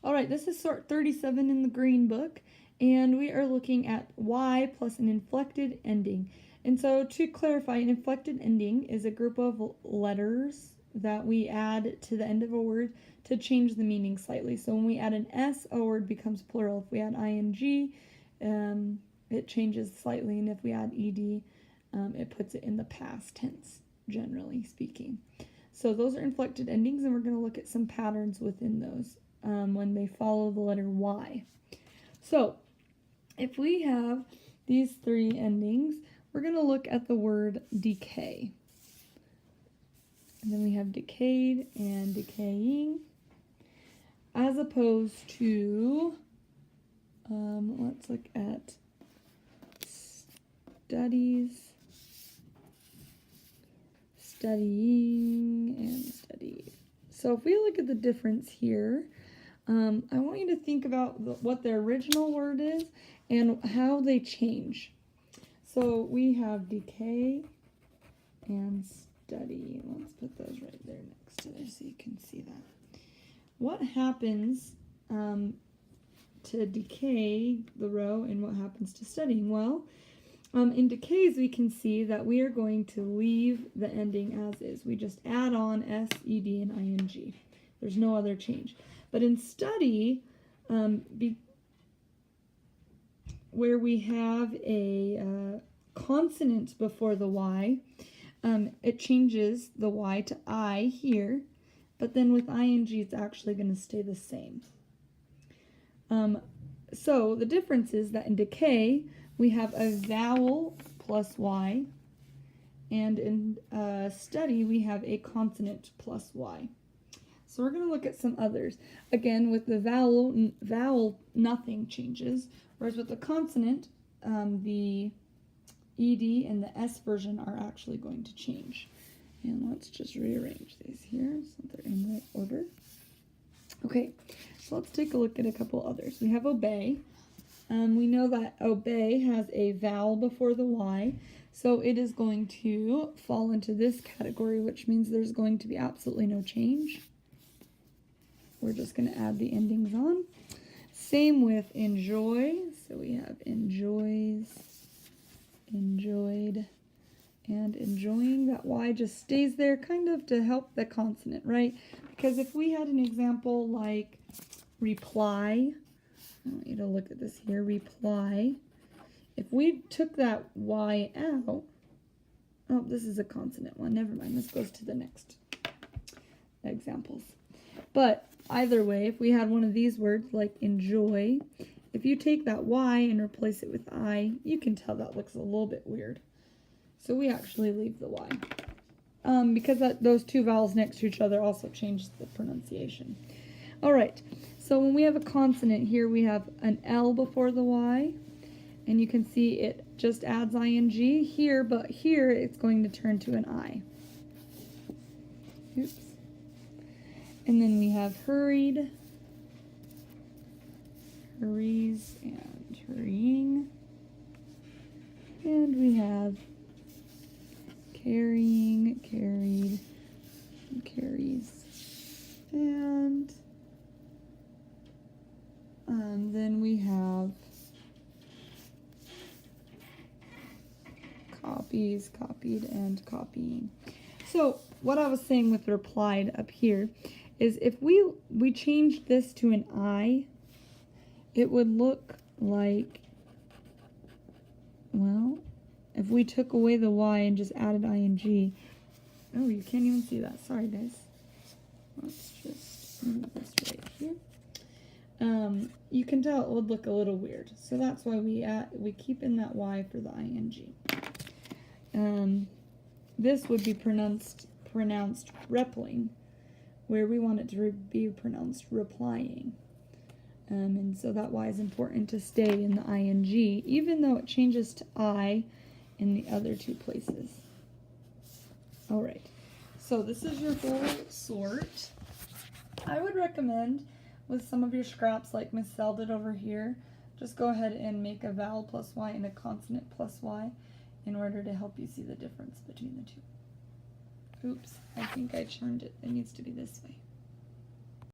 All right, this is sort 37 in the green book, and we are looking at Y plus an inflected ending. And so to clarify, an inflected ending is a group of letters that we add to the end of a word to change the meaning slightly. So when we add an S, a word becomes plural. If we add ing, it changes slightly, and if we add ed, it puts it in the past tense, generally speaking. So those are inflected endings, and we're going to look at some patterns within those when they follow the letter Y. So if we have these three endings, we're going to look at the word decay. And then we have decayed and decaying, as opposed to, let's look at studies, studying, and studied. So if we look at the difference here, I want you to think about what the original word is and how they change. So we have decay and study. Let's put those right there next to there so you can see that. What happens to decay, the row, and what happens to studying? Well, in decays, we can see that we are going to leave the ending as is. We just add on S, ed, and ing. There's no other change. But in study, where we have a consonant before the Y, it changes the Y to I here, but then with ing, it's actually going to stay the same. So the difference is that in decay, we have a vowel plus Y, and in study, we have a consonant plus Y. So we're going to look at some others. Again, with the vowel, nothing changes, whereas with the consonant, the ed and the S version are actually going to change. And let's just rearrange these here so they're in the right order. Okay, so let's take a look at a couple others. We have obey. We know that obey has a vowel before the Y, so it is going to fall into this category, which means there's going to be absolutely no change. We're just going to add the endings on. Same with enjoy. So we have enjoys, enjoyed, and enjoying. That Y just stays there kind of to help the consonant, right? Because if we had an example like reply, I want you to look at this here, reply. If we took that Y out, oh, this is a consonant one. Never mind. This goes to the next examples. But either way, if we had one of these words like enjoy, if you take that Y and replace it with I, you can tell that looks a little bit weird. So we actually leave the Y. Because those two vowels next to each other also change the pronunciation. All right, so when we have a consonant here, we have an L before the Y, and you can see it just adds ing here, but here it's going to turn to an I. Oops. And then we have hurried, hurries, and hurrying. And we have carrying, carried, and carries. And then we have copies, copied, and copying. So what I was saying with replied up here is if we changed this to an I, it would look like, well, if we took away the Y and just added ing, oh, you can't even see that. Sorry, guys. Let's just move this right here. You can tell it would look a little weird. So that's why we keep in that Y for the ing. This would be pronounced repling, where we want it to be pronounced replying. And so that Y is important to stay in the ing, even though it changes to I in the other two places. All right, so this is your whole sort. I would recommend with some of your scraps like Miss Sell did over here, just go ahead and make a vowel plus Y and a consonant plus Y in order to help you see the difference between the two. Oops, I think I turned it. It needs to be this way.